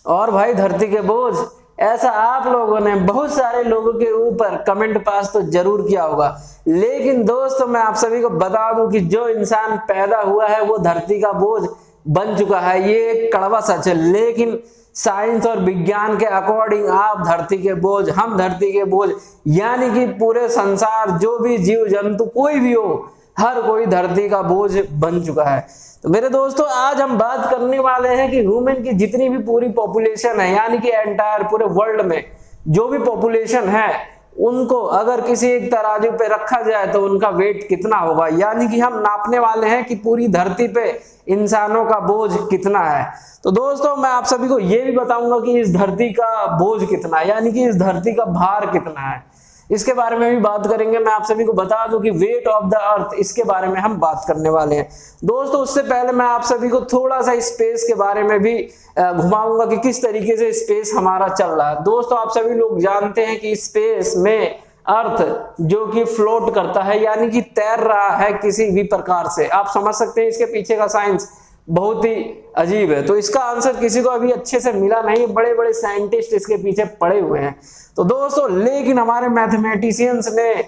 और भाई धरती के बोझ, ऐसा आप लोगों ने बहुत सारे लोगों के ऊपर कमेंट पास तो जरूर किया होगा, लेकिन दोस्तों मैं आप सभी को बता दूं कि जो इंसान पैदा हुआ है वो धरती का बोझ बन चुका है। ये एक कड़वा सच है, लेकिन साइंस और विज्ञान के अकॉर्डिंग आप धरती के बोझ, हम धरती के बोझ, यानी कि पूरे संसार जो भी जीव जंतु कोई भी हो, हर कोई धरती का बोझ बन चुका है। तो मेरे दोस्तों आज हम बात करने वाले हैं कि ह्यूमन की जितनी भी पूरी पॉपुलेशन है, यानी कि एंटायर पूरे वर्ल्ड में जो भी पॉपुलेशन है, उनको अगर किसी एक तराजू पे रखा जाए तो उनका वेट कितना होगा। यानी कि हम नापने वाले हैं कि पूरी धरती पे इंसानों का बोझ कितना है। तो दोस्तों मैं आप सभी को यह भी बताऊंगा कि इस धरती का बोझ कितना है, यानी कि इस धरती का भार कितना है, इसके बारे में भी बात करेंगे। मैं आप सभी को बता दूं कि वेट ऑफ द अर्थ, इसके बारे में हम बात करने वाले हैं। दोस्तों उससे पहले मैं आप सभी को थोड़ा सा स्पेस के बारे में भी घुमाऊंगा कि किस तरीके से स्पेस हमारा चल रहा है। दोस्तों आप सभी लोग जानते हैं कि स्पेस में अर्थ जो कि फ्लोट करता है, यानी कि तैर रहा है किसी भी प्रकार से। आप समझ सकते हैं इसके पीछे का साइंस बहुत ही अजीब है। तो इसका आंसर किसी को अभी अच्छे से मिला नहीं, बड़े बड़े साइंटिस्ट इसके पीछे पड़े हुए हैं। तो दोस्तों लेकिन हमारे मैथमेटिशियंस ने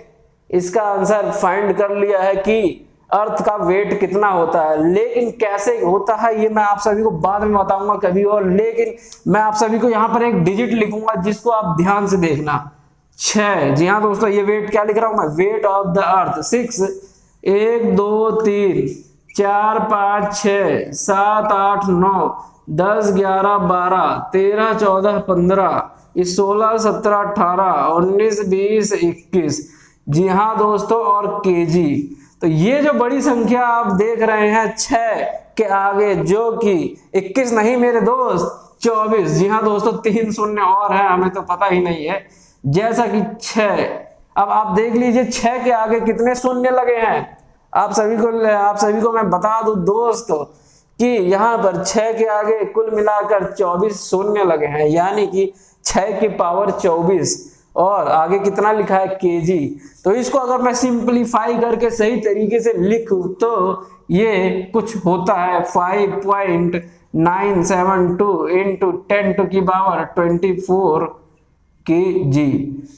इसका आंसर फाइंड कर लिया है कि अर्थ का वेट कितना होता है। लेकिन कैसे होता है ये मैं आप सभी को बाद में बताऊंगा कभी और। लेकिन मैं आप सभी को यहाँ पर एक डिजिट लिखूंगा जिसको आप ध्यान से देखना, 6। जी हाँ दोस्तों, ये वेट क्या लिख रहा हूं मैं, वेट ऑफ द अर्थ 6। 1 2 3 4 5 6 7 8 9 10 11 12 13 14 15 16 17 18 19 20 21। जी हाँ दोस्तों, और केजी। तो ये जो बड़ी संख्या आप देख रहे हैं 6 के आगे, जो कि 21 नहीं मेरे दोस्त 24। जी हाँ दोस्तों, 3 शून्य और है, हमें तो पता ही नहीं है। जैसा कि 6, अब आप देख लीजिए 6 के आगे कितने शून्य लगे हैं। आप सभी को मैं बता दूं दोस्तों कि यहाँ पर 6 के आगे कुल मिलाकर 24 शून्य लगे हैं, यानी कि 6 की पावर 24 और आगे कितना लिखा है केजी। तो इसको अगर मैं सिंपलीफाई करके सही तरीके से लिखूं तो ये कुछ होता है 5.972 इंटू 10 टू की पावर 24 केजी।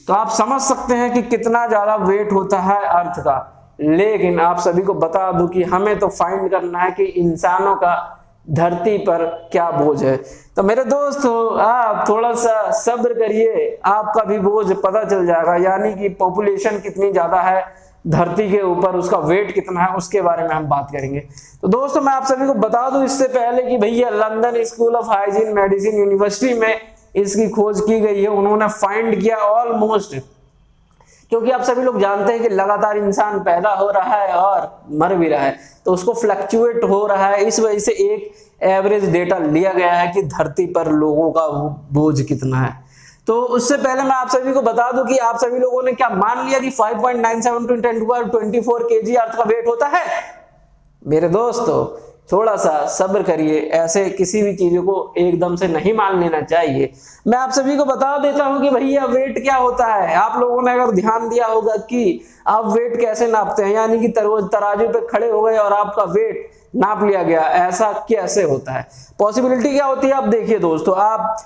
तो आप समझ सकते हैं कि कितना ज्यादा वेट होता है अर्थ का। लेकिन आप सभी को बता दूं कि हमें तो फाइंड करना है कि इंसानों का धरती पर क्या बोझ है। तो मेरे दोस्तों आप थोड़ा सा सब्र करिए, आपका भी बोझ पता चल जाएगा, यानी कि पॉपुलेशन कितनी ज्यादा है धरती के ऊपर, उसका वेट कितना है, उसके बारे में हम बात करेंगे। तो दोस्तों मैं आप सभी को बता दूं इससे पहले कि भैया London school of hygiene medicine university में इसकी खोज की गई है। उन्होंने फाइंड किया ऑलमोस्ट, क्योंकि आप सभी लोग जानते हैं कि लगातार इंसान पैदा हो रहा है और मर भी रहा है, तो उसको फ्लक्चुएट हो रहा है। इस वजह से एक एवरेज डेटा लिया गया है कि धरती पर लोगों का बोझ कितना है। तो उससे पहले मैं आप सभी को बता दूं कि आप सभी लोगों ने क्या मान लिया कि 5.972 × 10⁻24 केजी अर्थ का वेट होता है। मेरे दोस्तों थोड़ा सा सब्र करिए, ऐसे किसी भी चीजों को एकदम से नहीं मान लेना चाहिए। मैं आप सभी को बता देता हूं कि भैया वेट क्या होता है। आप लोगों ने अगर ध्यान दिया होगा कि आप वेट कैसे नापते हैं, यानी कि तराजू पे खड़े हो गए और आपका वेट नाप लिया गया, ऐसा कैसे होता है, पॉसिबिलिटी क्या होती है। आप देखिए दोस्तों, आप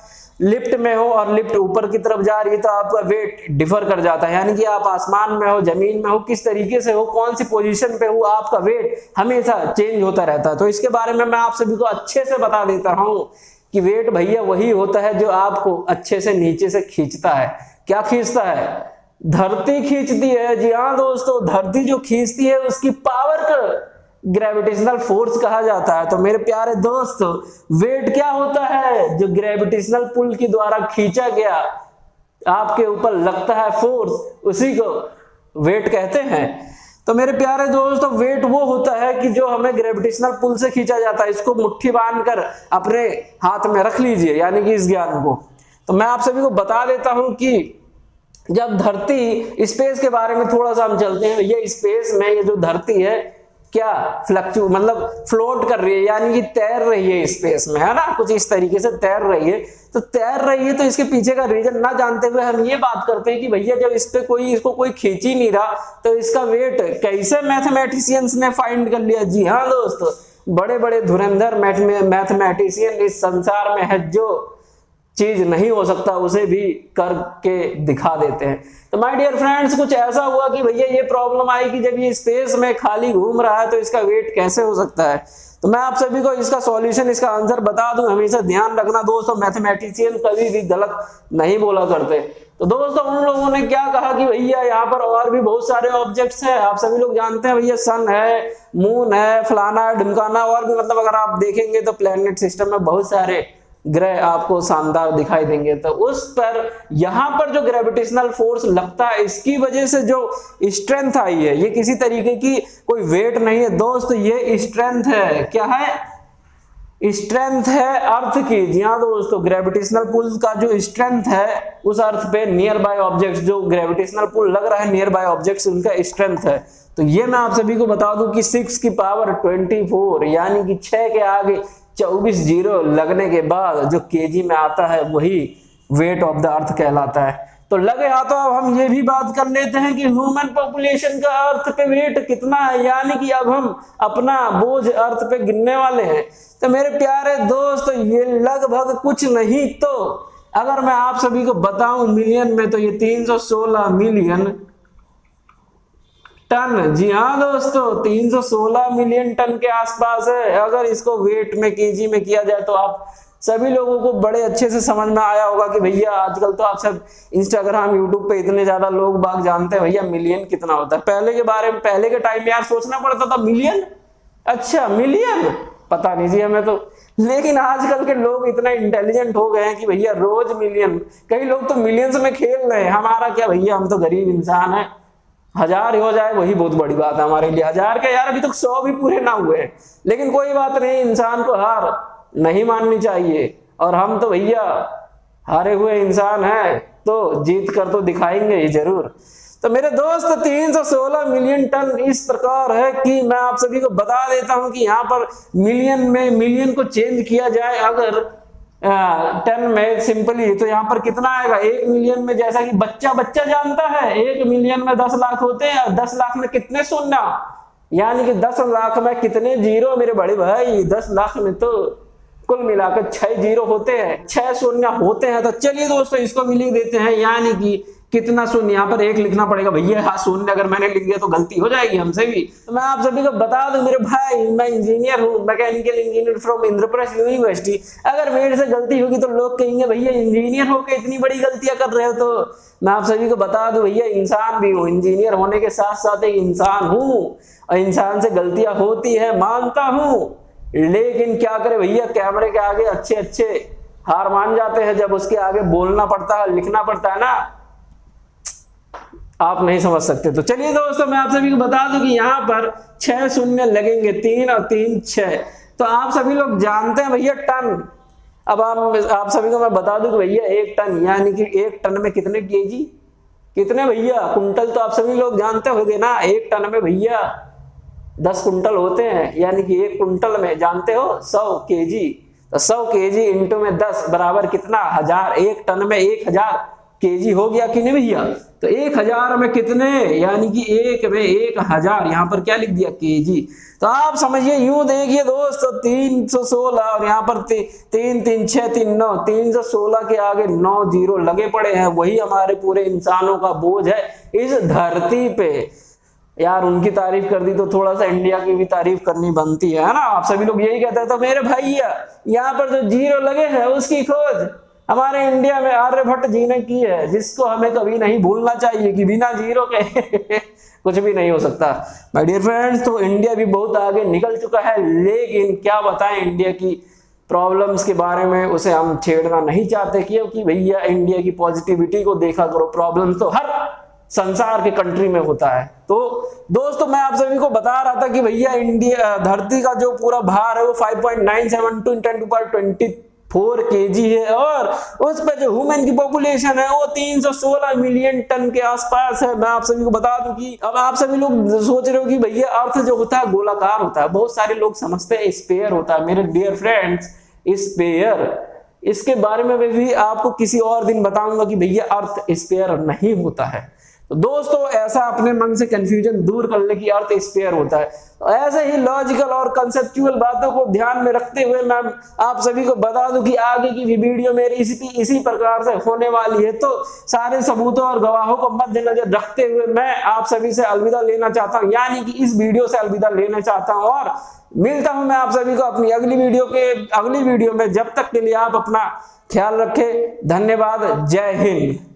लिफ्ट में हो और लिफ्ट ऊपर की तरफ जा रही है तो आपका वेट डिफर कर जाता है, यानी कि आप आसमान में हो, जमीन में हो, किस तरीके से हो, कौन सी पोजीशन पे हो, आपका वेट हमेशा चेंज होता रहता है। तो इसके बारे में मैं आप सभी को अच्छे से बता देता हूं कि वेट भैया वही होता है जो आपको अच्छे से नीचे से खींचता है। क्या खींचता है? धरती खींचती है। जी हाँ दोस्तों, धरती जो खींचती है उसकी पावर को ग्रेविटेशनल फोर्स कहा जाता है। तो मेरे प्यारे दोस्तों वेट क्या होता है? जो ग्रेविटेशनल पुल के द्वारा खींचा गया आपके ऊपर लगता है फोर्स, उसी को वेट कहते हैं। तो मेरे प्यारे दोस्तों वेट वो होता है कि जो हमें ग्रेविटेशनल पुल से खींचा जाता है। इसको मुट्ठी बांधकर अपने हाथ में रख लीजिए, यानी कि इस ज्ञान को। तो मैं आप सभी को बता देता हूं कि जब धरती, स्पेस के बारे में थोड़ा सा हम चलते हैं। ये स्पेस में ये जो धरती है क्या मतलब फ्लोट कर रही है, यानी कि तैर रही है स्पेस में, है ना, कुछ इस तरीके से तैर रही है। तो तैर रही है तो इसके पीछे का रीजन ना जानते हुए हम ये बात करते हैं कि भैया जब इस पे इसको कोई खींच ही नहीं रहा तो इसका वेट कैसे मैथमेटिशियंस ने फाइंड कर लिया। जी हाँ दोस्तों, बड़े बड़े धुरंधर मैथमेटिशियन इस संसार में है जो चीज नहीं हो सकता उसे भी करके दिखा देते हैं। तो माय डियर फ्रेंड्स, कुछ ऐसा हुआ कि भैया ये प्रॉब्लम आई कि जब ये स्पेस में खाली घूम रहा है तो इसका वेट कैसे हो सकता है। तो मैं आप सभी को इसका सॉल्यूशन, इसका आंसर बता दूं। हमेशा ध्यान रखना दोस्तों, मैथमेटिशियन कभी भी गलत नहीं बोला करते। तो दोस्तों उन लोगों ने क्या कहा कि भैया यहाँ पर और भी बहुत सारे ऑब्जेक्ट्स हैं। आप सभी लोग जानते हैं भैया, सन है, मून है, फलाना है, ढिमकाना, और भी मतलब अगर आप देखेंगे तो प्लेनेट सिस्टम में बहुत सारे ग्रह आपको शानदार दिखाई देंगे। तो उस पर यहां पर जो ग्रेविटेशनल फोर्स लगता है, इसकी वजह से जो स्ट्रेंथ आई है, ये किसी तरीके की कोई वेट नहीं है दोस्त, ये स्ट्रेंथ है। क्या है? स्ट्रेंथ है अर्थ की। जी हाँ दोस्तों, ग्रेविटेशनल पुल का जो स्ट्रेंथ है उस अर्थ पे नियर बाय ऑब्जेक्ट्स, जो ग्रेविटेशनल पुल लग रहा है नियर बाय ऑब्जेक्ट्स, उनका स्ट्रेंथ है। तो ये मैं आप सभी को बता दूं कि 6 की पावर 24 यानी कि 6 के आगे 24 जीरो लगने के बाद जो केजी में आता है वही वेट ऑफ द अर्थ कहलाता है। तो लगे हाथों अब हम ये भी बात कर लेते हैं कि ह्यूमन पॉपुलेशन का अर्थ पे वेट कितना है, यानी कि अब हम अपना बोझ अर्थ पे गिनने वाले हैं। तो मेरे प्यारे दोस्त, ये लगभग कुछ नहीं तो अगर मैं आप सभी को बताऊं मिलियन में, तो ये 316 मिलियन टन। जी हाँ दोस्तों, 316 मिलियन टन के आसपास है। अगर इसको वेट में, केजी में किया जाए तो आप सभी लोगों को बड़े अच्छे से समझ में आया होगा कि भैया आजकल तो आप सब इंस्टाग्राम, यूट्यूब पे इतने ज्यादा लोग बाग जानते हैं भैया मिलियन कितना होता है। पहले के बारे में, पहले के टाइम में यार सोचना पड़ता था मिलियन, अच्छा मिलियन, पता नहीं जी हमें तो। लेकिन आजकल के लोग इतना इंटेलिजेंट हो गए हैं कि भैया रोज मिलियन, कई लोग तो मिलियंस में खेल रहे हैं। हमारा क्या भैया, हम तो गरीब इंसान है, 1000 हो जाए वही बहुत बड़ी बात है हमारे लिए। 1000 के यार अभी तक 100 भी पूरे ना हुए हैं, लेकिन कोई बात नहीं, इंसान को हार नहीं माननी चाहिए। और हम तो भैया हारे हुए इंसान हैं, तो जीत कर तो दिखाएंगे ही जरूर। तो मेरे दोस्त 316 मिलियन टन इस प्रकार है कि मैं आप सभी को बता देता हूं कि यहाँ पर मिलियन में, मिलियन को चेंज किया जाए अगर टन में सिंपली, तो यहाँ पर कितना आएगा 1 मिलियन में। जैसा कि बच्चा जानता है 1 मिलियन में 10 लाख होते हैं, 10 लाख में कितने शून्य, यानी कि 10 लाख में कितने जीरो मेरे बड़े भाई, 10 लाख में तो कुल मिलाकर 6 जीरो होते हैं, 6 शून्य होते हैं। तो चलिए दोस्तों इसको भी लिख देते हैं, यानी कि कितना शून्य, यहाँ पर 1 लिखना पड़ेगा भैया। हाँ शून्य अगर मैंने लिख दिया तो गलती हो जाएगी हमसे भी। तो मैं आप सभी को बता दूं मेरे भाई, मैं इंजीनियर हूँ, mechanical engineer from Indraprastha university. अगर मेरे से गलती होगी तो लोग कहेंगे भैया इंजीनियर होकर इतनी बड़ी गलतियां कर रहे हो। तो मैं आप सभी को बता दूं भैया इंसान भी हूँ, इंजीनियर होने के साथ साथ एक इंसान हूँ, और इंसान से गलतियां होती है मानता हूँ। लेकिन क्या करे भैया, कैमरे के आगे अच्छे हार मान जाते हैं, जब उसके आगे बोलना पड़ता है, लिखना पड़ता है ना, आप नहीं समझ सकते। तो चलिए दोस्तों मैं आप सभी को बता दूं कि यहाँ पर 6 शून्य लगेंगे, 3 और 3 6। तो आप सभी लोग जानते हैं भैया टन। अब आप सभी को मैं बता दूं कि भैया 1 टन यानी कि 1 टन में कितने केजी, कितने भैया कुंटल, तो आप सभी लोग जानते होंगे ना, 1 टन में भैया 10 कुंटल होते हैं, यानी कि 1 कुंटल में जानते हो 100 केजी। तो 100 केजी इंटू में 10 बराबर कितना, 1000। 1 टन में 1000 केजी हो गया कि नहीं भैया। तो 1000 में कितने, यानी कि 1 में 1000, यहाँ पर क्या लिख दिया केजी। तो आप समझिए यूं देखिए दोस्त, 316 और यहाँ पर 3 3 6 3 9, 316 के आगे 9 जीरो लगे पड़े हैं। वही हमारे पूरे इंसानों का बोझ है इस धरती पे। यार उनकी तारीफ कर दी तो थोड़ा सा इंडिया की भी तारीफ करनी बनती है ना। आप सभी लोग यही कहते हैं। तो मेरे भैया यहाँ पर जो जीरो लगे हैं उसकी खोज हमारे इंडिया में आर्यभट्ट जी ने की है, जिसको हमें कभी नहीं भूलना चाहिए कि बिना जीरो के कुछ भी नहीं हो सकता माय डियर फ्रेंड्स। तो इंडिया भी बहुत आगे निकल चुका है, लेकिन क्या बताएं इंडिया की प्रॉब्लम्स के बारे में, उसे हम छेड़ना नहीं चाहते, क्योंकि भैया इंडिया की पॉजिटिविटी को देखा करो, प्रॉब्लम तो हर संसार के कंट्री में होता है। तो दोस्तों मैं आप सभी को बता रहा था कि भैया इंडिया धरती का जो पूरा भार है वो 5.972 × 10⁴ केजी है, और उस पर जो ह्यूमन की पॉपुलेशन है वो 316 मिलियन टन के आसपास है। मैं आप सभी को बता दूं कि अब आप सभी लोग सोच रहे हो कि भैया अर्थ जो होता है गोलाकार होता है, बहुत सारे लोग समझते हैं स्फीयर होता है। मेरे डियर फ्रेंड्स स्फीयर, इसके बारे में भी आपको किसी और दिन बताऊंगा कि भैया अर्थ स्फीयर नहीं होता है। दोस्तों ऐसा अपने मन से कंफ्यूजन दूर करने की अर्थ स्पेयर होता है। ऐसे ही लॉजिकल और कंसेप्चुअल बातों को ध्यान में रखते हुए मैं आप सभी को बता दूं कि आगे की भी वीडियो मेरी इसी प्रकार से होने वाली है। तो सारे सबूतों और गवाहों को मद्देनजर रखते हुए मैं आप सभी से अलविदा लेना चाहता हूं, यानी कि इस वीडियो से अलविदा लेना चाहता हूं और मिलता हूं मैं आप सभी को अपनी अगली वीडियो में। जब तक के लिए आप अपना ख्याल रखें। धन्यवाद। जय हिंद।